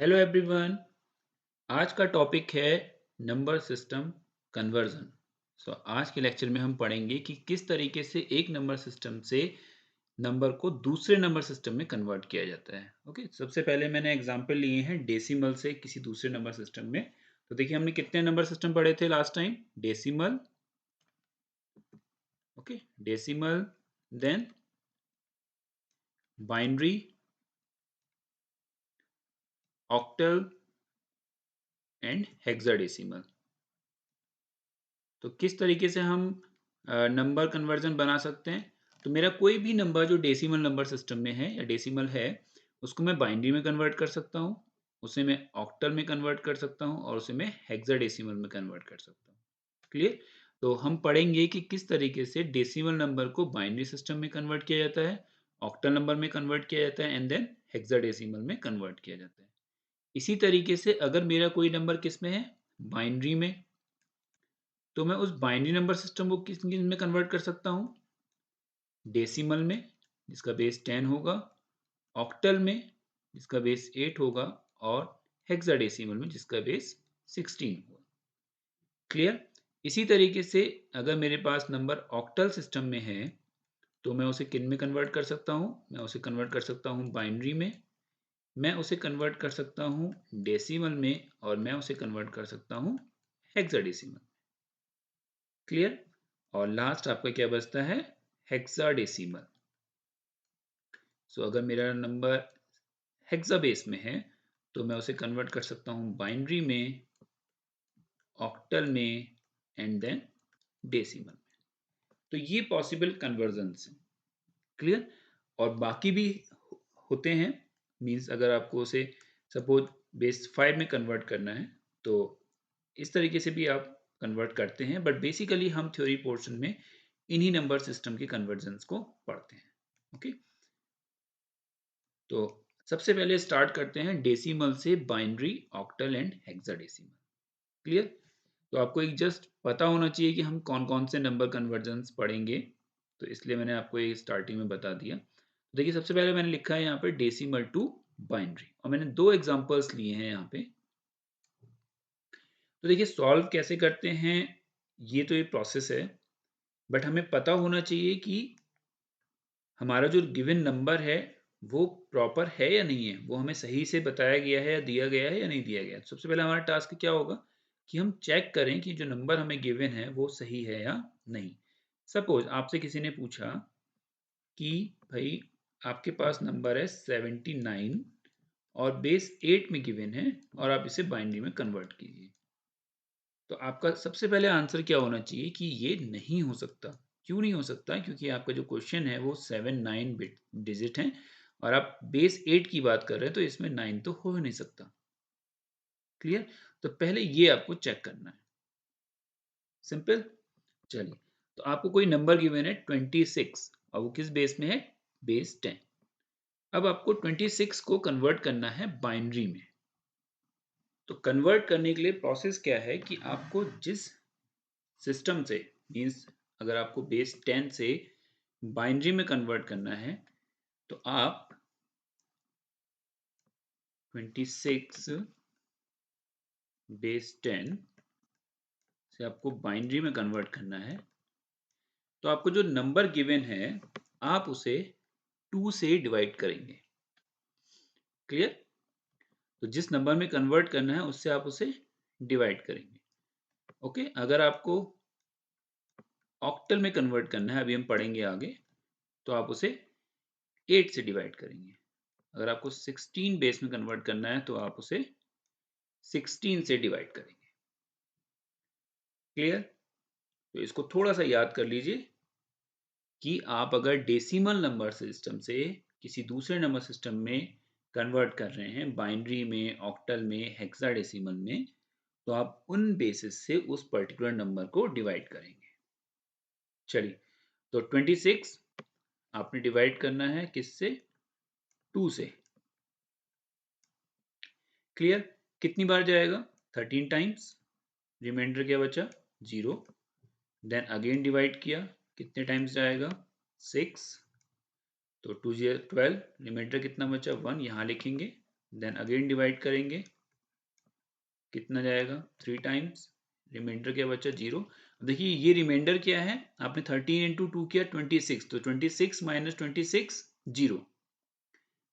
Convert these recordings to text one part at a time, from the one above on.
Hello everyone. आज का topic है नंबर सिस्टम कन्वर्जन। आज के लेक्चर में हम पढ़ेंगे कि किस तरीके से एक नंबर सिस्टम से नंबर को दूसरे नंबर सिस्टम में कन्वर्ट किया जाता है। ओके, सबसे पहले मैंने एग्जांपल लिए हैं डेसिमल से किसी दूसरे नंबर सिस्टम में। तो देखिए, हमने कितने नंबर सिस्टम पढ़े थे last time. Decimal, okay, decimal, then binary, octal and hexadecimal. तो किस तरीके से हम नंबर कन्वर्जन बना सकते हैं। तो मेरा कोई भी नंबर जो डेसिमल नंबर सिस्टम में है या डेसिमल है, उसको मैं बाइनरी में कन्वर्ट कर सकता हूँ, उसे मैं ऑक्टल में कन्वर्ट कर सकता हूँ और उसे मैं हेक्साडेसिमल में कन्वर्ट कर सकता हूँ। क्लियर। तो हम पढ़ेंगे कि किस तरीके से डेसिमल नंबर को बाइनरी सिस्टम में कन्वर्ट किया जाता है, ऑक्टल नंबर में कन्वर्ट किया जाता है एंड देन हेक्साडेसिमल में कन्वर्ट किया जाता है। इसी तरीके से अगर मेरा कोई नंबर किस में है, बाइनरी में, तो मैं उस बाइनरी नंबर सिस्टम को किस किस में कन्वर्ट कर सकता हूँ, डेसिमल में जिसका बेस 10 होगा, ऑक्टल में जिसका बेस 8 होगा और हेक्साडेसिमल में जिसका बेस 16 होगा। क्लियर। इसी तरीके से अगर मेरे पास नंबर ऑक्टल सिस्टम में है तो मैं उसे किन में कन्वर्ट कर सकता हूँ, मैं उसे कन्वर्ट कर सकता हूँ बाइनरी में, मैं उसे कन्वर्ट कर सकता हूँ डेसिमल में और मैं उसे कन्वर्ट कर सकता हूँ हेक्साडेसिमल। क्लियर। और लास्ट आपका क्या बचता है, हेक्साडेसिमल। अगर मेरा नंबर हेक्सा बेस में है तो मैं उसे कन्वर्ट कर सकता हूँ बाइनरी में, ऑक्टल में एंड देन डेसिमल में। तो ये पॉसिबल कन्वर्जन्स हैं। क्लियर। और बाकी भी होते हैं। मींस अगर आपको उसे सपोज बेस 5 में कन्वर्ट करना है तो इस तरीके से भी आप कन्वर्ट करते हैं, बट बेसिकली हम थ्योरी पोर्शन में इन्हीं नंबर सिस्टम के कन्वर्जन्स को पढ़ते हैं। ओके, तो सबसे पहले स्टार्ट करते हैं डेसिमल से binary, octal and hexadecimal. Clear. तो आपको एक जस्ट पता होना चाहिए कि हम कौन कौन से नंबर कन्वर्जन्स पढ़ेंगे, तो इसलिए मैंने आपको ये स्टार्टिंग में बता दिया। देखिए, सबसे पहले मैंने लिखा है यहाँ पे डेसिमल टू बाइनरी और मैंने दो एग्जांपल्स लिए हैं यहाँ पे। तो देखिए, सॉल्व कैसे करते हैं, ये तो ये प्रोसेस है, बट हमें पता होना चाहिए कि हमारा जो गिवन नंबर है वो प्रॉपर है या नहीं है, वो हमें सही से बताया गया है या दिया गया है या नहीं दिया गया है। सबसे पहले हमारा टास्क क्या होगा कि हम चेक करें कि जो नंबर हमें गिवन है वो सही है या नहीं। सपोज आपसे किसी ने पूछा कि भाई आपके पास नंबर है 79 और बेस 8 में गिवन है और आप इसे बाइनरी में कन्वर्ट कीजिए। तो आपका सबसे पहले आंसर क्या होना चाहिए कि ये नहीं हो सकता। क्यों नहीं हो सकता? क्योंकि आपका जो क्वेश्चन है वो 7 9 बिट डिजिट है और आप बेस 8 की बात कर रहे हैं, तो इसमें 9 तो हो ही नहीं सकता। क्लियर। तो पहले ये आपको चेक करना है। सिंपल। चलिए, तो आपको कोई नंबर गिवन है 26 और वो किस बेस में है, बेस 10। अब आपको 26 को कन्वर्ट करना है बाइनरी में। तो कन्वर्ट करने के लिए प्रोसेस क्या है कि आपको जिस सिस्टम से, मीन्स अगर आपको बेस 10 से बाइनरी में कन्वर्ट करना है तो आप 26 बेस 10 से आपको बाइनरी में कन्वर्ट करना है। तो आपको जो नंबर गिवन है आप उसे 2 से डिवाइड करेंगे। क्लियर। तो जिस नंबर में कन्वर्ट करना है उससे आप उसे डिवाइड करेंगे। ओके, अगर आपको ऑक्टल में कन्वर्ट करना है, अभी हम पढ़ेंगे आगे, तो आप उसे 8 से डिवाइड करेंगे। अगर आपको 16 बेस में कन्वर्ट करना है तो आप उसे 16 से डिवाइड करेंगे। क्लियर। तो इसको थोड़ा सा याद कर लीजिए कि आप अगर डेसिमल नंबर सिस्टम से किसी दूसरे नंबर सिस्टम में कन्वर्ट कर रहे हैं, बाइनरी में, ऑक्टल में, हेक्साडेसिमल में, तो आप उन बेसिस से उस पर्टिकुलर नंबर को डिवाइड करेंगे। चलिए, तो 26 आपने डिवाइड करना है किससे, 2 से। क्लियर। कितनी बार जाएगा, 13 टाइम्स। रिमाइंडर क्या बचा, 0। देन अगेन डिवाइड किया, कितने टाइम्स जाएगा, 6। तो 2 0 12, रिमाइंडर कितना बचा, 1, यहाँ लिखेंगे देन अगेन डिवाइड करेंगे, कितना जाएगा 3 टाइम्स, रिमाइंडर क्या बचा 0। देखिए ये रिमाइंडर क्या है, आपने 13 इंटू 2 किया 26, तो 26 माइनस 26 0।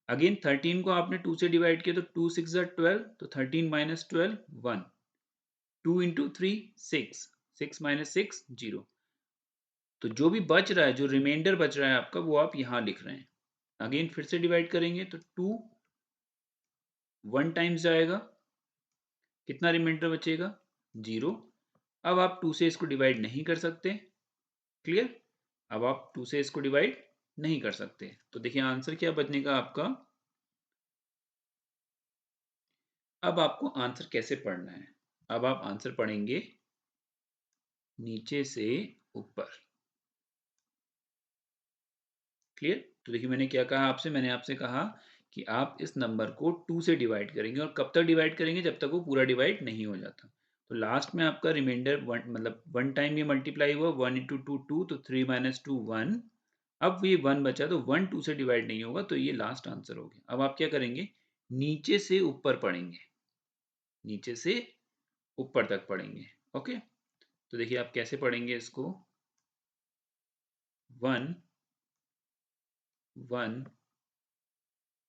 अगेन 13 को आपने 2 से डिवाइड किया तो 2 6 12, तो 13 माइनस 12 1। 2 into 3 6, 6 minus 6 0। तो जो भी बच रहा है, जो रिमाइंडर बच रहा है आपका, वो आप यहाँ लिख रहे हैं। अगेन फिर से डिवाइड करेंगे तो 2 1 टाइम्स जाएगा, कितना रिमाइंडर बचेगा 0। अब आप 2 से इसको डिवाइड नहीं कर सकते, क्लियर। अब आप 2 से इसको डिवाइड नहीं कर सकते, तो देखिए आंसर क्या बचने का आपका। अब आपको आंसर कैसे पढ़ना है, अब आप आंसर पढ़ेंगे नीचे से ऊपर, क्लियर। तो देखिए मैंने क्या कहा आपसे, मैंने आपसे कहा कि आप इस नंबर को 2 से डिवाइड करेंगे, और कब तक डिवाइड करेंगे, जब तक वो पूरा डिवाइड नहीं हो जाता। तो लास्ट में आपका रिमाइंडर मतलब 1 टाइम ये मल्टीप्लाई हुआ, 1 इंटू 2 2, तो 3 माइनस 2 1। अब ये 1 बचा, तो 1 2 से डिवाइड नहीं होगा, तो ये लास्ट आंसर हो गया। अब आप क्या करेंगे, नीचे से ऊपर पढ़ेंगे, नीचे से ऊपर तक पढ़ेंगे। ओके, तो देखिए आप कैसे पढ़ेंगे इसको, 1 1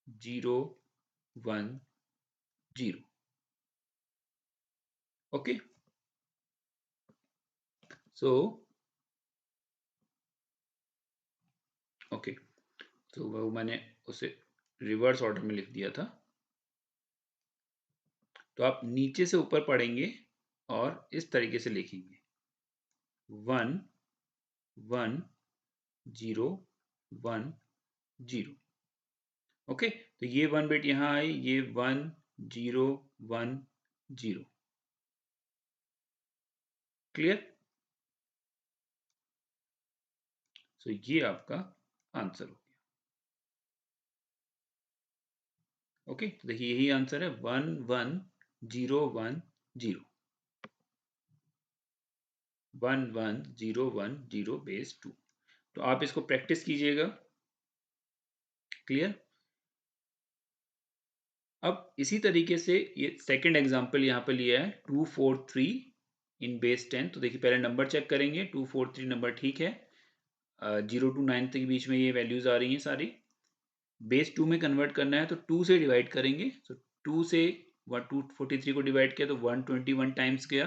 0 1 0। ओके, सो ओके, तो वो मैंने उसे रिवर्स ऑर्डर में लिख दिया था। तो आप नीचे से ऊपर पढ़ेंगे और इस तरीके से लिखेंगे, 1 1 0 1 0। ओके, तो ये 1 बिट यहाँ आई, ये 1 0 1 0, क्लियर। सो ये आपका आंसर हो गया। ओके, तो देखिए यही आंसर है, 1 1 0 1 0, 1 1 0 1 0 बेस 2। तो आप इसको प्रैक्टिस कीजिएगा, क्लियर। अब इसी तरीके से ये सेकंड एग्जांपल यहाँ पे लिया है, 243 इन बेस 10। तो देखिए पहले नंबर चेक करेंगे, 243 नंबर ठीक है, 0 to 9 के बीच में ये वैल्यूज आ रही हैं सारी। बेस 2 में कन्वर्ट करना है तो 2 से डिवाइड करेंगे, तो 2 से 243 को डिवाइड किया तो 121 टाइम्स गया,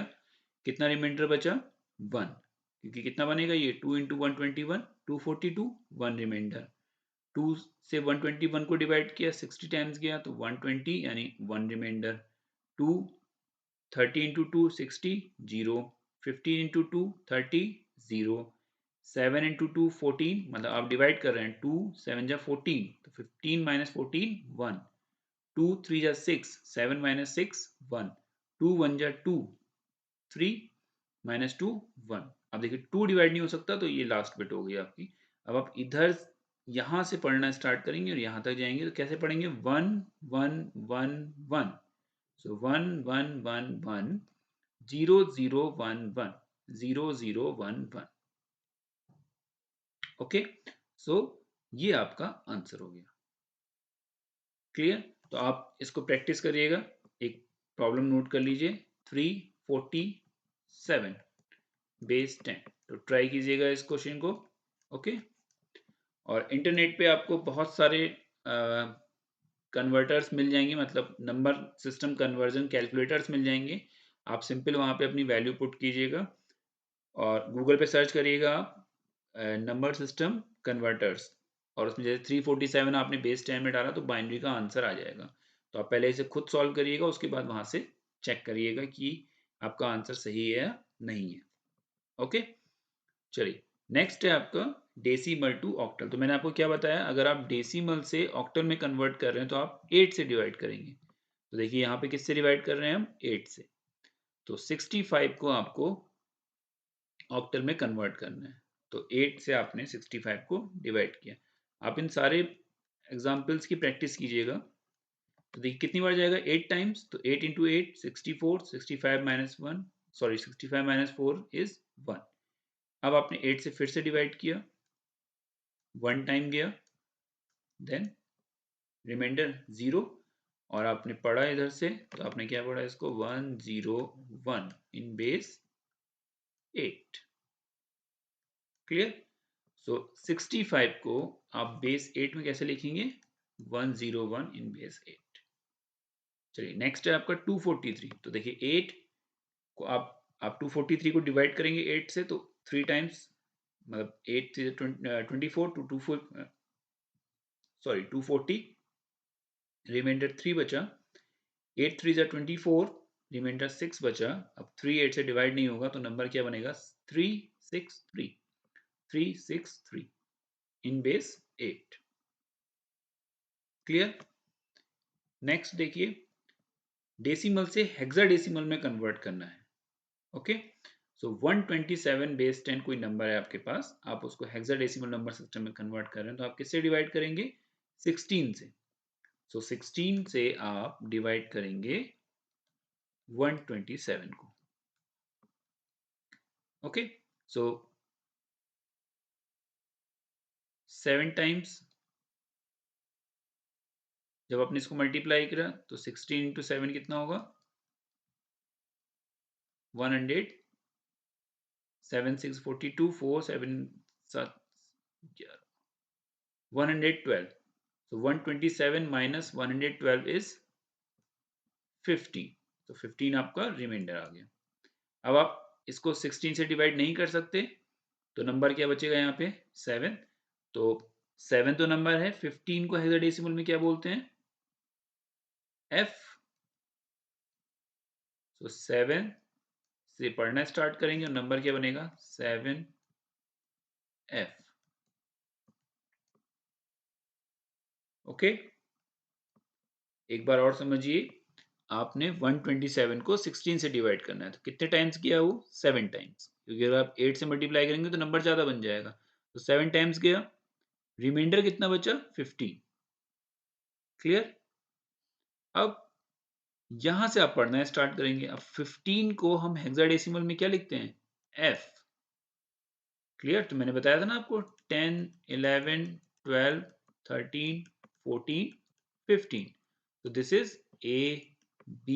कितना रिमाइंडर बचा 1, क्योंकि कितना बनेगा ये 2 इंटू 121 242, 1 रिमाइंडर। 2 से 121 को डिवाइड किया 60 टाइम्स गया तो 120, यानी 1 रिमाइंडर। 2 30 इंटू 2 60 0, 15 इंटू 2 30 0, 7 इंटू 2 14, मतलब आप डिवाइड कर रहे हैं, 2 7 जा 14, तो 15 माइनस 14 1, 2 3 जा 6, 7 माइनस 6 1, 2 1 जा 2 3 माइनस 2 1। अब देखिए 2 डिवाइड नहीं हो सकता, तो ये लास्ट बिट हो गई आपकी। अब आप इधर यहां से पढ़ना स्टार्ट करेंगे और यहां तक जाएंगे, तो कैसे पढ़ेंगे, 1 1 1 1, सो 1 1 1 1 0 0 1 1 0 0 1 1। ओके, सो ये आपका आंसर हो गया, क्लियर। तो आप इसको प्रैक्टिस करिएगा, एक प्रॉब्लम नोट कर लीजिए, 347 बेस 10। तो ट्राई कीजिएगा इस क्वेश्चन को। ओके, और इंटरनेट पे आपको बहुत सारे कन्वर्टर्स मिल जाएंगे, मतलब नंबर सिस्टम कन्वर्जन कैलकुलेटर्स मिल जाएंगे। आप सिंपल वहाँ पे अपनी वैल्यू पुट कीजिएगा, और गूगल पे सर्च करिएगा आप नंबर सिस्टम कन्वर्टर्स, और उसमें जैसे 347 आपने बेस 10 में डाला तो बाइनरी का आंसर आ जाएगा। तो आप पहले इसे खुद सॉल्व करिएगा, उसके बाद वहाँ से चेक करिएगा कि आपका आंसर सही है या नहीं है। ओके, चलिए नेक्स्ट है आपका डेसिमल टू ऑक्टल। तो मैंने आपको क्या बताया, अगर आप डेसिमल से ऑक्टल में कन्वर्ट कर रहे हैं तो आप 8 से डिवाइड करेंगे। तो देखिए यहाँ पे किससे डिवाइड कर रहे हैं हम, 8 से। तो 65 को आपको ऑक्टल में कन्वर्ट करना है, तो 8 से आपने 65 को डिवाइड किया। आप इन सारे एग्जाम्पल्स की प्रैक्टिस कीजिएगा। तो देखिए कितनी बार जाएगा, 8 टाइम्स, तो 8 into 8 64, 65 minus 1, sorry 65 minus 4 is 1। अब आपने 8 से फिर से डिवाइड किया, 1 टाइम गया, देन रिमाइंडर 0, और आपने पढ़ा इधर से, तो आपने क्या पढ़ा इसको 101 इन बेस 8। क्लियर? सो 65 को आप बेस 8 में कैसे लिखेंगे? 101 इन बेस 8। चलिए नेक्स्ट है आपका 243। तो देखिए 8 को आप 243 को डिवाइड करेंगे 8 से, तो 3 टाइम्स, मतलब 8 से 24 टू 24, सॉरी 240, रिमाइंडर 3 बचा। 8 3 जा 24, रिमाइंडर 6 बचा। अब 3 8 से डिवाइड नहीं होगा, तो नंबर क्या बनेगा? 363, 363 इन बेस 8। क्लियर? नेक्स्ट देखिए, डेसिमल से हेक्साडेसिमल में कन्वर्ट करना है। ओके, सो 127 बेस 10 कोई नंबर है आपके पास, आप उसको हेक्साडेसिमल नंबर सिस्टम में कन्वर्ट कर रहे हैं, तो आप किससे डिवाइड करेंगे? 16 से। सो 16 से आप डिवाइड करेंगे 127 को। ओके, सो 7 टाइम्स, जब आपने इसको मल्टीप्लाई करा तो 16 इंटू 7 कितना होगा? 100, 7 6 42, 4 7 7 112। So 127 minus 112 is 15। तो 15 आपका रिमाइंडर आ गया। अब आप इसको 16 से डिवाइड नहीं कर सकते, तो नंबर क्या बचेगा यहाँ पे? 7। तो 7 तो नंबर है, 15 को हेक्साडेसिमल में क्या बोलते हैं? F। तो 7 से पढ़ना स्टार्ट करेंगे और नंबर क्या बनेगा? 7F। ओके, एक बार और समझिए, आपने 127 को 16 से डिवाइड करना है, तो कितने टाइम्स किया? वो 7 टाइम्स, क्योंकि अगर आप 8 से मल्टीप्लाई करेंगे तो नंबर ज्यादा बन जाएगा। तो 7 टाइम्स गया, रिमाइंडर कितना बचा? 15। क्लियर? अब यहां से आप पढ़ना स्टार्ट करेंगे। अब 15 को हम हेक्साडेसिमल में क्या लिखते हैं? F। क्लियर? तो मैंने बताया था ना आपको, 10 11 12 13 14 15। तो this is A B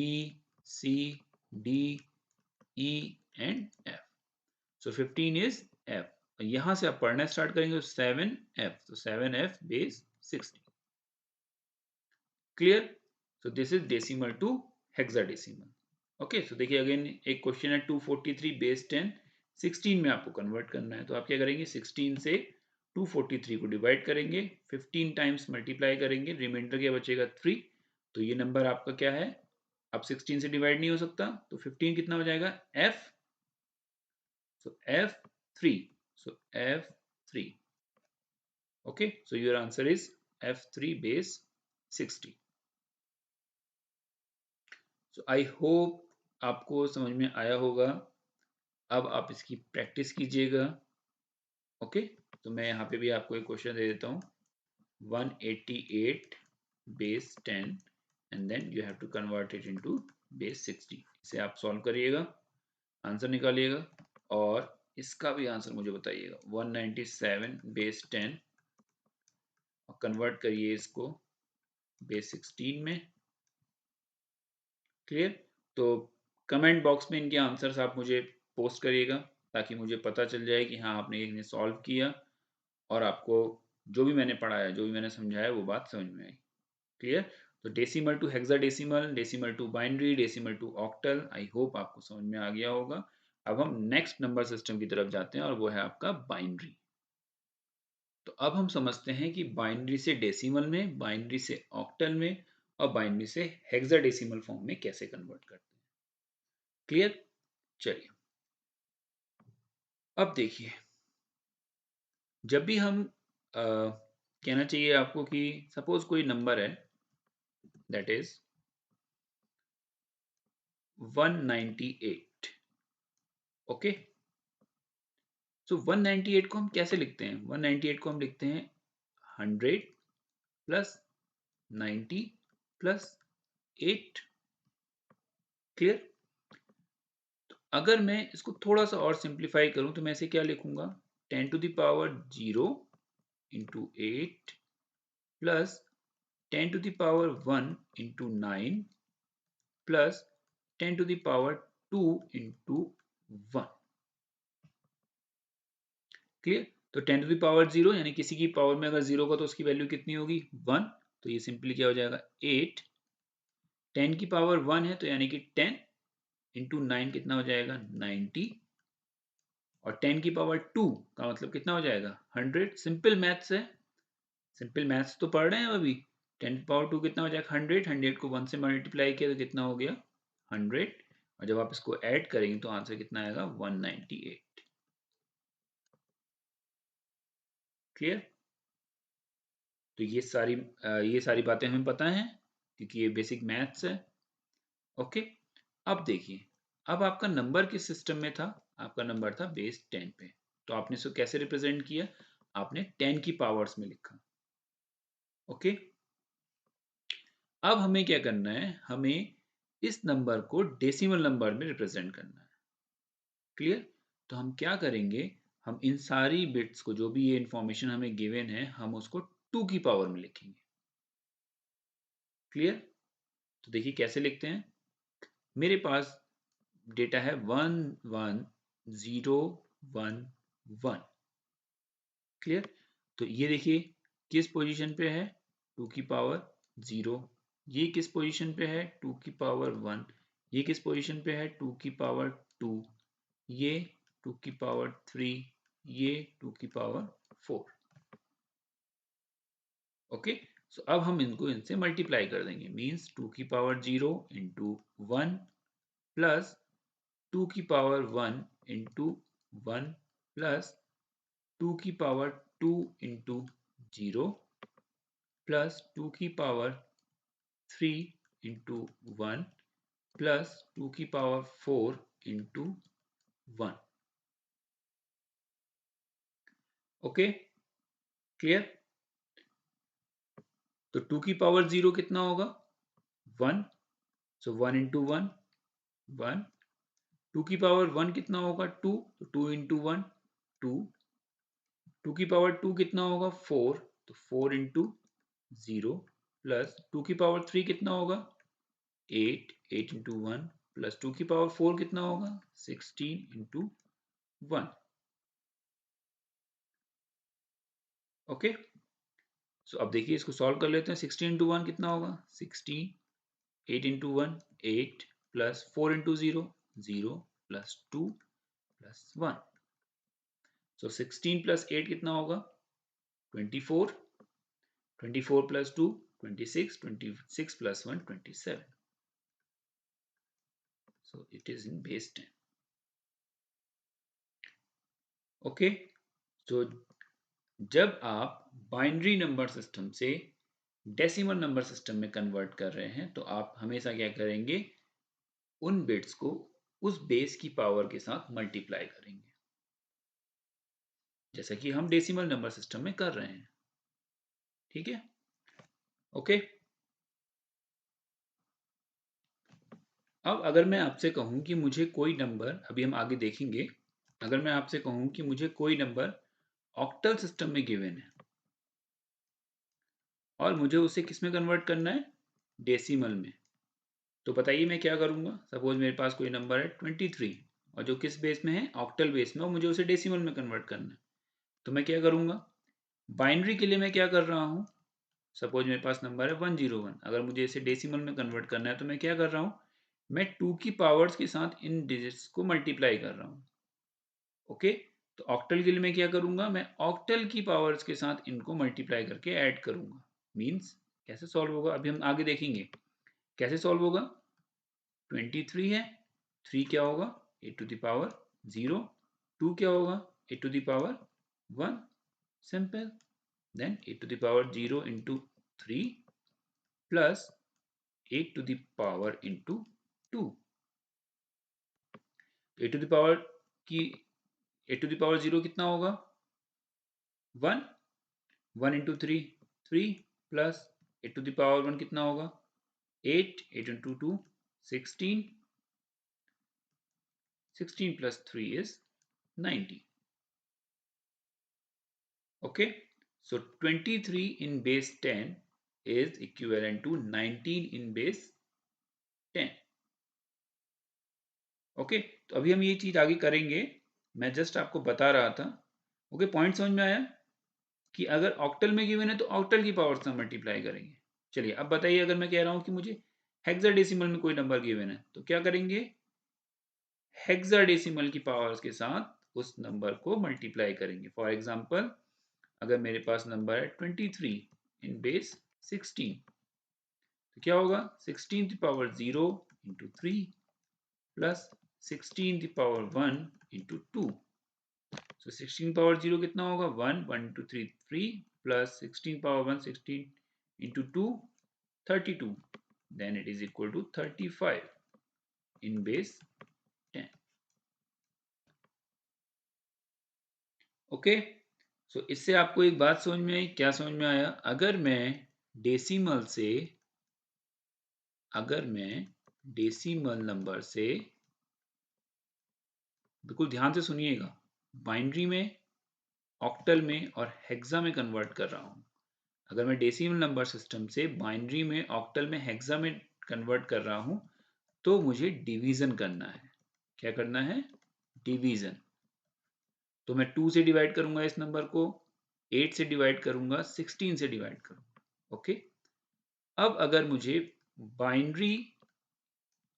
C D E and F। So 15 is F। यहां से आप पढ़ना स्टार्ट करेंगे, 7F। तो 7F base 60। Clear? So this is decimal to hexadecimal. Okay, so देखिए अगेन एक क्वेश्चन है 243 बेस 10 16 में आपको कन्वर्ट करना है। तो आप क्या करेंगे? 16 से 243 को डिवाइड करेंगे, 15 टाइम्स मल्टीप्लाई करेंगे, रिमाइंडर क्या बचेगा? 3। तो ये नंबर आपका क्या है? अब 16 से डिवाइड नहीं हो सकता, तो 15 कितना हो जाएगा? F। So F3। So F3। Okay, so your answer is F3 base 60। So I hope आपको समझ में आया होगा। अब आप इसकी प्रैक्टिस कीजिएगा। ओके, तो मैं यहाँ पे भी आपको एक क्वेश्चन दे देता हूँ। 188 base 10 and then you have to convert it into base 60। इसे आप सॉल्व करिएगा, आंसर निकालिएगा और इसका भी आंसर मुझे बताइएगा। 197 बेस 10 और कन्वर्ट करिए इसको बेस 16 में। क्लियर? तो कमेंट बॉक्स में इनके आंसर्स आप मुझे पोस्ट करिएगा, ताकि मुझे पता चल जाए कि हाँ आपने इन्हें सॉल्व किया और आपको जो भी मैंने पढ़ाया, जो भी मैंने समझाया, वो बात समझ में आई। क्लियर? तो decimal to hexadecimal, decimal to binary, decimal to octal, I hope आपको समझ में आ गया होगा। अब हम नेक्स्ट नंबर सिस्टम की तरफ जाते हैं और वो है आपका बाइनरी। तो अब हम समझते हैं कि बाइनरी से डेसिमल में, बाइनरी से ऑक्टल में और बाइनरी से हेक्साडेसिमल फॉर्म में कैसे कन्वर्ट करते हैं। क्लियर? चलिए, अब देखिए, जब भी हम कहना चाहिए आपको कि सपोज कोई नंबर है दैट इज 198। ओके, सो 198 को हम कैसे लिखते हैं? 198 को हम लिखते हैं 100 प्लस 90 प्लस 8। क्लियर? अगर मैं इसको थोड़ा सा और सिंप्लीफाई करूं तो मैं इसे क्या लिखूंगा? 10 to the power 0 into 8 plus 10 to the power 1 into 9 plus 10 to the power 2 into 1। Clear? तो 10 टू द पावर 0 यानी किसी की पावर में अगर 0 होगा तो उसकी वैल्यू कितनी होगी 1। तो ये सिंपली क्या हो जाएगा 8। 10 की पावर 1 है तो यानी कि 10 इंटू 9 कितना हो जाएगा 90। और 10 की पावर 2 का मतलब कितना हो जाएगा 100। सिंपल मैथ्स है, सिंपल मैथ्स तो पढ़ रहे हैं अभी। 10 की पावर 2 कितना हो जाएगा 100। 100 को 1 से मल्टीप्लाई किया तो कितना हो गया 100। और जब आप इसको ऐड करेंगे तो आंसर कितना आएगा 198। क्लियर? तो ये सारी बातें हमें पता हैं क्योंकि ये बेसिक मैथ्स है। ओके, अब देखिए, अब आपका नंबर किस सिस्टम में था? आपका नंबर था बेस 10 पे। तो आपने इसको कैसे रिप्रेजेंट किया? आपने 10 की पावर्स में लिखा। ओके, अब हमें क्या करना है? हमें इस नंबर को डेसिमल नंबर में रिप्रेजेंट करना है। क्लियर? तो हम क्या करेंगे? हम इन सारी बिट्स को, जो भी ये इंफॉर्मेशन हमें गिवन है, हम उसको 2 की पावर में लिखेंगे। क्लियर? तो देखिए कैसे लिखते हैं। मेरे पास डेटा है 11011। क्लियर? तो ये देखिए किस पोजीशन पे है 2 की पावर 0। ये किस पोजीशन पे है 2 की पावर 1। ये किस पोजीशन पे है 2 की पावर 2। ये 2 की पावर 3। ये 2 की पावर 4। ओके, सो अब हम इनसे मल्टीप्लाई कर देंगे। मीन्स 2 की पावर 0 इंटू 1 प्लस 2 की पावर 1 इंटू 1 प्लस 2 की पावर 2 इंटू 0 प्लस 2 की पावर 3 इंटू 1 प्लस 2 की पावर 4 इंटू 1। Okay, clear? तो 2 की पावर 0 कितना होगा 1। सो 1 इंटू 1 1। 2 की पावर 1 कितना होगा 2। तो 2 इंटू 1 2। 2 की पावर 2 कितना होगा 4। तो 4 इंटू 0 प्लस 2 की पावर 3 कितना होगा 8। 8 इंटू 1 प्लस 2 की पावर 4 कितना होगा 16 इंटू 1। ओके, सो अब देखिए इसको सॉल्व कर लेते हैं। 16 इंटू 1 कितना होगा 16। 8 into 1 8 plus 4 into 0 0 plus 2 plus 1। सो 16 प्लस 8 कितना होगा 24। 24 plus 2 26। 26 plus 1 27। So it is in base 10. Okay, तो जब आप बाइनरी नंबर सिस्टम से डेसिमल नंबर सिस्टम में कन्वर्ट कर रहे हैं तो आप हमेशा क्या करेंगे उन बिट्स को उस बेस की पावर के साथ मल्टीप्लाई करेंगे, जैसा कि हम डेसिमल नंबर सिस्टम में कर रहे हैं। ठीक है, ओके। अब अगर मैं आपसे कहूं कि मुझे कोई नंबर, अभी हम आगे देखेंगे, अगर मैं आपसे कहूं कि मुझे कोई नंबर ऑक्टल सिस्टम में गिवन है और मुझे उसे किस में कन्वर्ट करना है डेसिमल में, तो बताइए मैं क्या करूंगा। सपोज मेरे पास कोई नंबर है 23 और जो किस बेस में है ऑक्टल बेस में, और मुझे उसे डेसिमल में कन्वर्ट करना है। तो मैं क्या करूंगा, बाइनरी के लिए मैं क्या कर रहा हूँ, सपोज मेरे पास नंबर है 101, अगर मुझे इसे डेसिमल में कन्वर्ट करना है तो मैं क्या कर रहा हूँ, मैं 2 की पावर्स के साथ इन डिजिट्स को मल्टीप्लाई कर रहा हूँ। ओके, तो ऑक्टल के लिए मैं क्या करूंगा, मैं ऑक्टल की पावर्स के साथ इनको मल्टीप्लाई करके ऐड करूंगा। मीन्स कैसे सॉल्व होगा अभी हम आगे देखेंगे कैसे सॉल्व होगा। 23 है, 3 क्या होगा ए टू द पावर 0। 2 क्या होगा ए टू द पावर 1। सिंपल। Then A to the power 0 into 3 plus A to the power into 2। A to the power की ए टू द पावर 0 कितना होगा 1। 1 into 3 3 plus A to the power 1 कितना होगा 8। 8 into 2 16। 16 plus 3 is 90. Okay, so 23 in base 10 is equivalent to 19 in base 10. Okay, तो अभी हम ये चीज आगे करेंगे, मैं जस्ट आपको बता रहा था। ओके, पॉइंट समझ में आया कि अगर ऑक्टल में गिवन है तो ऑक्टल की पावर से मल्टीप्लाई करेंगे। चलिए अब बताइए, अगर मैं कह रहा हूं कि मुझे हेक्साडेसिमल में कोई नंबर गिवन है तो क्या करेंगे, हेक्साडेसिमल की पावर्स के साथ उस नंबर को मल्टीप्लाई करेंगे। फॉर एग्जांपल, अगर मेरे पास नंबर है 23 इन बेस 16, तो क्या होगा, 16 power 0 into 3 plus 16 power 1 into 2। So 16 power 0 कितना होगा, 1, 1 into 3 3 plus 16 power 1 16 into 2 32, then it is equal to 35 in base 10। Okay, so इससे आपको एक बात समझ में आई, क्या समझ में आया, डेसिमल से अगर मैं डेसिमल नंबर से, बिल्कुल ध्यान से सुनिएगा, बाइनरी में, ऑक्टल में और हेक्सा में कन्वर्ट कर रहा हूं। अगर मैं डेसिमल नंबर सिस्टम से बाइनरी में, ऑक्टल में, हेक्सा में कन्वर्ट कर रहा हूं तो मुझे डिवीजन करना है। क्या करना है, डिवीजन। तो मैं 2 से डिवाइड करूंगा इस नंबर को, 8 से डिवाइड करूंगा, 16 से डिवाइड करूंगा। ओके, अब अगर मुझे बाइनरी,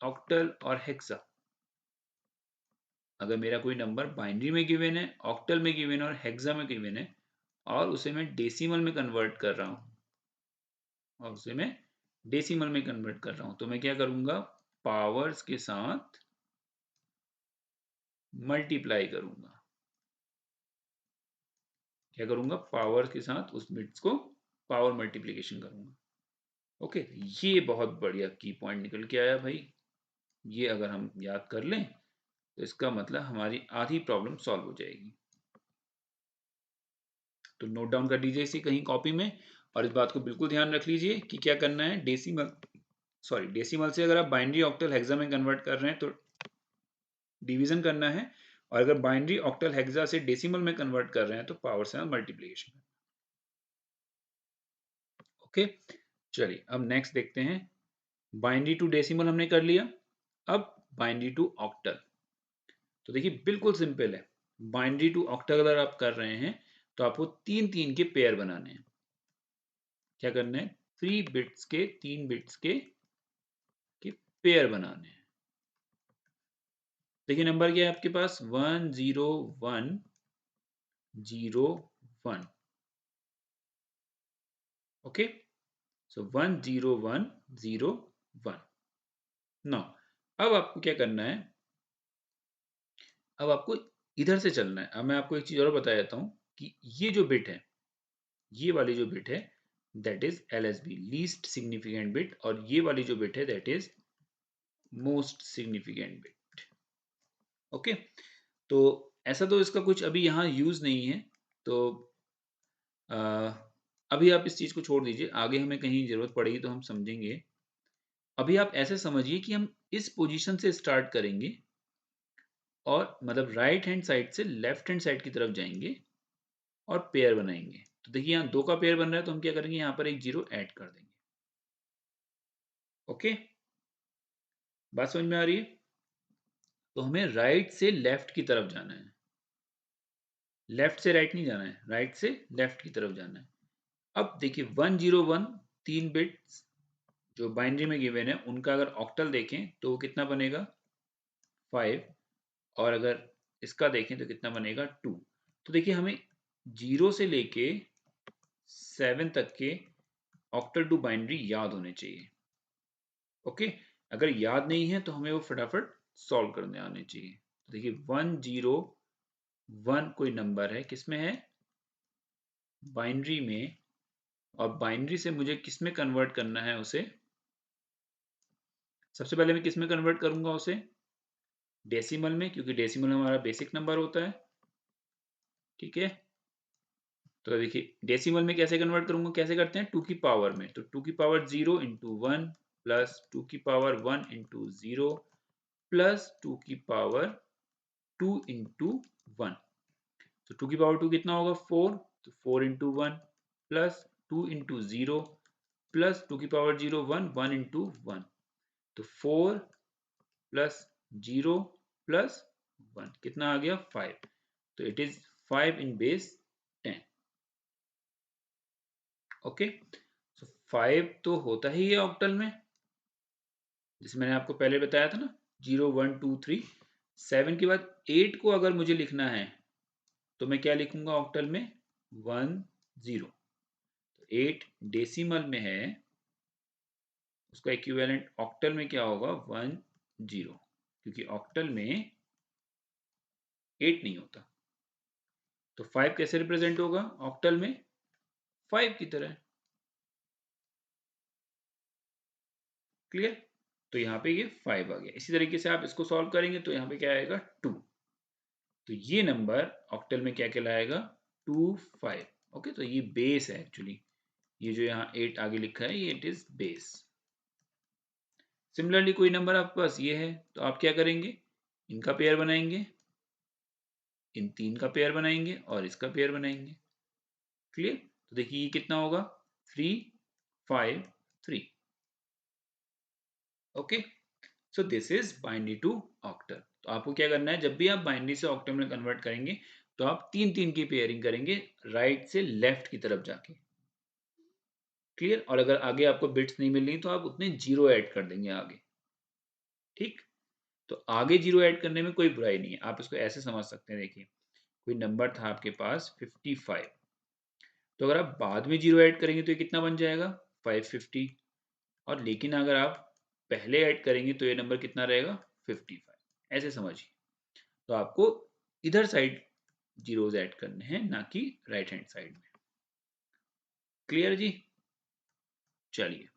ऑक्टल और हेक्सा, अगर मेरा कोई नंबर बाइनरी में गिवन है, ऑक्टल में गिवन है और हेक्सा में गिवन है, और उसे मैं डेसिमल में कन्वर्ट कर रहा हूं, तो मैं क्या करूंगा, पावर्स के साथ मल्टीप्लाई करूंगा। क्या करूंगा, पावर्स के साथ उस बिट्स को पावर मल्टीप्लिकेशन करूंगा। ओके, ये बहुत बढ़िया की पॉइंट निकल के आया भाई। ये अगर हम याद कर लें तो इसका मतलब हमारी आधी प्रॉब्लम सॉल्व हो जाएगी। तो नोट डाउन कर लीजिए इसे कहीं कॉपी में, और इस बात को बिल्कुल ध्यान रख लीजिए कि क्या करना है, डेसिमल से अगर आप बाइनरी, ऑक्टल, हेक्सा में कन्वर्ट कर रहे हैं तो डिवीजन करना है, और अगर बाइनरी, ऑक्टल, हेक्सा से डेसिमल में कन्वर्ट कर रहे हैं तो पावर से मल्टीप्लिकेशन। ओके, चलिए अब नेक्स्ट देखते हैं। बाइनरी टू डेसिमल हमने कर लिया, अब बाइनरी टू ऑक्टल। तो देखिए बिल्कुल सिंपल है, बाइनरी टू ऑक्टल अगर आप कर रहे हैं तो आपको 3 3 के पेयर बनाने हैं। क्या करना है, 3 बिट्स के पेयर बनाने हैं। देखिए नंबर क्या है आपके पास, 1 0 1 0 1। ओके, सो 1 0 1 0 1। नाउ अब आपको क्या करना है, अब आपको इधर से चलना है। अब मैं आपको एक चीज और बता देता हूं कि ये जो बिट है, ये वाली जो बिट है, that is LSB, least significant bit, और ये वाली जो बिट है that is most significant bit. Okay, तो ऐसा तो इसका कुछ अभी यहाँ यूज नहीं है, तो आ, अभी आप इस चीज को छोड़ दीजिए, आगे हमें कहीं जरूरत पड़ेगी तो हम समझेंगे। अभी आप ऐसे समझिए कि हम इस पोजीशन से स्टार्ट करेंगे और मतलब राइट हैंड साइड से लेफ्ट हैंड साइड की तरफ जाएंगे और पेयर बनाएंगे। तो देखिए यहाँ 2 का पेयर बन रहा है तो हम क्या करेंगे, यहाँ पर एक 0 ऐड कर देंगे। ओके, बात समझ में आ रही है। तो हमें राइट से लेफ्ट की तरफ जाना है, लेफ्ट से राइट नहीं जाना है, राइट से लेफ्ट की तरफ जाना है। अब देखिए 1 0 1, 3 बिट्स जो बाइनरी में गिवन है उनका अगर ऑक्टल देखें तो वो कितना बनेगा, 5, और अगर इसका देखें तो कितना बनेगा, 2। तो देखिए हमें 0 से लेके 7 तक के ऑक्टल टू बाइनरी याद होने चाहिए। ओके, अगर याद नहीं है तो हमें वो फटाफट सॉल्व करने आने चाहिए। तो देखिए 1 0 1 कोई नंबर है, किसमें है, बाइनरी में, और बाइनरी से मुझे किस में कन्वर्ट करना है उसे, सबसे पहले मैं किस में कन्वर्ट करूंगा उसे, डेसिमल में, क्योंकि डेसिमल हमारा बेसिक नंबर होता है। ठीक है, तो देखिए डेसिमल में कैसे कन्वर्ट करूंगा, कैसे करते हैं, 2 की पावर में, तो 2 की पावर 0 इंटू 1 प्लस 2 की पावर 1 इंटू 0 प्लस 2 की पावर 2 इंटू 1। तो 2 की पावर 2 कितना होगा, 4, तो 4 इंटू 1 प्लस 2 इंटू 0 प्लस 2 की पावर 0 1 1 इंटू 1, तो 4 प्लस 0 प्लस 1 कितना आ गया 5, तो it is 5 in base 10। Okay, so 5 तो होता ही है ऑक्टल में, जैसे मैंने आपको पहले बताया था ना, 0 1 2 3 7 के बाद 8 को अगर मुझे लिखना है तो मैं क्या लिखूंगा ऑक्टल में 1 0, तो 8 डेसिमल में है, उसका इक्विवेलेंट ऑक्टल में क्या होगा 1 0, क्योंकि ऑक्टल में 8 नहीं होता, तो 5 कैसे रिप्रेजेंट होगा ऑक्टल में 5 की तरह। क्लियर, तो यहाँ पे ये 5 आ गया। इसी तरीके से आप इसको सॉल्व करेंगे तो यहाँ पे क्या आएगा 2, तो ये नंबर ऑक्टल में क्या कहलाएगा 2 5। ओके, तो ये बेस है एक्चुअली, ये जो यहाँ 8 आगे लिखा है ये इट इज बेस। सिमिलरली कोई नंबर आपके पास ये है तो आप क्या करेंगे, इनका पेयर बनाएंगे, इन तीन का पेयर बनाएंगे और इसका पेयर बनाएंगे। क्लियर, तो देखिए ये कितना होगा 3 5 3। Okay, so this is binary to octal. तो आपको क्या करना है, जब भी आप बाइनरी से ऑक्टल में कन्वर्ट करेंगे तो आप तीन तीन की पेयरिंग करेंगे राइट से लेफ्ट की तरफ जाके। क्लियर, और अगर आगे आपको बिट्स नहीं मिल रही तो आप उतने जीरो ऐड कर देंगे आगे। ठीक, तो आगे जीरो ऐड करने में कोई बुराई नहीं है, आप इसको ऐसे समझ सकते हैं। देखिए कोई नंबर था आपके पास 55, तो अगर आप बाद में जीरो ऐड करेंगे तो ये कितना बन जाएगा 550, और लेकिन अगर आप पहले ऐड करेंगे तो ये नंबर कितना रहेगा 55, ऐसे समझिए। तो आपको इधर साइड जीरोज ऐड करने हैं, ना कि राइट हैंड साइड में। क्लियर जी, चलिए,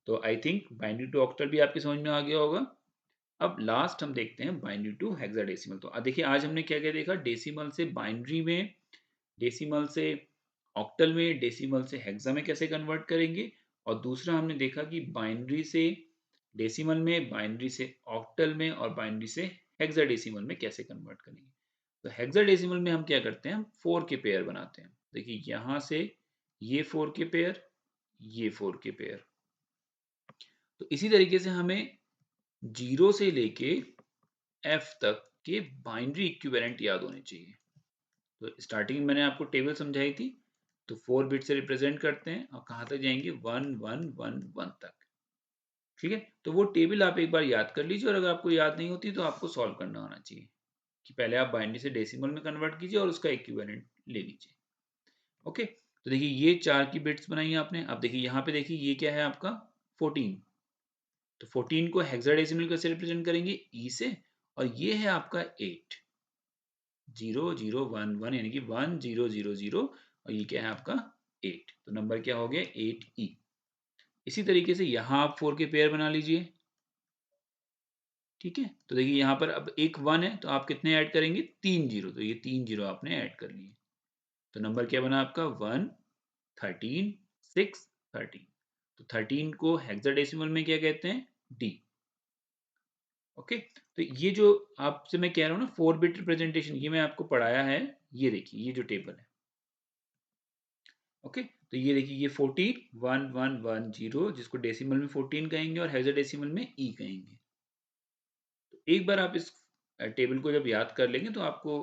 तो I think binary to octal भी आपके समझ में आ गया होगा। अब लास्ट हम देखते हैं बाइनरी टू हेक्साडेसिमल। तो देखिए आज हमने क्या क्या देखा, डेसिमल से बाइनरी में, डेसिमल से ऑक्टल में, डेसिमल से हेक्सा में कैसे कन्वर्ट करेंगे, और दूसरा हमने देखा कि बाइनरी से डेसिमल में, बाइनरी से ऑक्टल में और बाइनरी से हेक्साडेसिमल में कैसे कन्वर्ट करेंगे। तो हेक्साडेसिमल में हम क्या करते हैं, हम 4 के पेयर बनाते हैं। देखिए यहां से ये 4 के पेयर, ये 4 के पेयर, तो इसी तरीके से हमें 0 से लेके F तक के बाइनरी इक्विवेलेंट याद होने चाहिए। तो स्टार्टिंग में मैंने आपको टेबल समझाई थी, तो 4 बिट से रिप्रेजेंट करते हैं और कहाँ तक जाएंगे 1 1 1 1 तक। ठीक है, तो वो टेबल आप एक बार याद कर लीजिए, और अगर आपको याद नहीं होती तो आपको सॉल्व करना होना चाहिए कि पहले आप बाइनरी से डेसिमल में कन्वर्ट कीजिए और उसका इक्विवेलेंट ले लीजिए। ओके, तो देखिए ये 4 की बिट्स बनाई आपने। अब देखिए यहाँ पे देखिए ये क्या है आपका 14, तो 14 को हेक्साडेसिमल कैसे रिप्रेजेंट करेंगे ई से, और ये है आपका 8 0 0 1 1, यानी कि 1 0 0 0, और ये क्या है आपका 8, तो नंबर क्या हो गया 8E। इसी तरीके से यहाँ आप 4 के पेयर बना लीजिए। ठीक है, तो देखिए यहाँ पर अब एक 1 है तो आप कितने ऐड करेंगे 3 जीरो, तो ये 3 जीरो आपने ऐड कर लिए, तो नंबर क्या बना आपका 1 13 6 13। तो 13 को हेक्साडेसिमल में क्या कहते हैं डी। ओके, तो ये जो आपसे मैं कह रहा हूँ ना 4 बिट रिप्रेजेंटेशन, ये मैं आपको पढ़ाया है, ये देखिए ये जो टेबल है। ओके, तो ये देखिए ये 14 1 1 1 0, जिसको डेसिमल में 14 कहेंगे और हेक्साडेसिमल में ई कहेंगे। तो एक बार आप इस टेबल को जब याद कर लेंगे तो आपको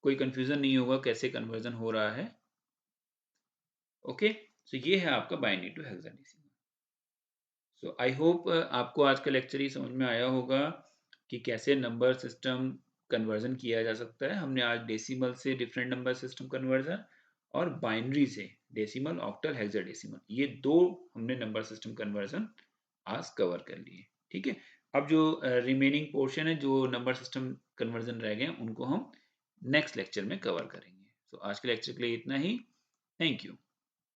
कोई कंफ्यूजन नहीं होगा कैसे कन्वर्जन हो रहा है। ओके, सो ये है आपका binary to hexadecimal. So I hope आपको आज का लेक्चर ही समझ में आया होगा कि कैसे नंबर सिस्टम कन्वर्जन किया जा सकता है। हमने आज डेसिमल से डिफरेंट नंबर सिस्टम कन्वर्जन और बाइनरी से डेसिमल ऑक्टल हेक्साडेसिमल, ये दो हमने नंबर सिस्टम कन्वर्जन आज कवर कर लिए। ठीक है, अब जो रिमेनिंग पोर्शन है, जो नंबर सिस्टम कन्वर्जन रह गए, उनको हम नेक्स्ट लेक्चर में कवर करेंगे। तो आज के लेक्चर के लिए इतना ही। Thank you.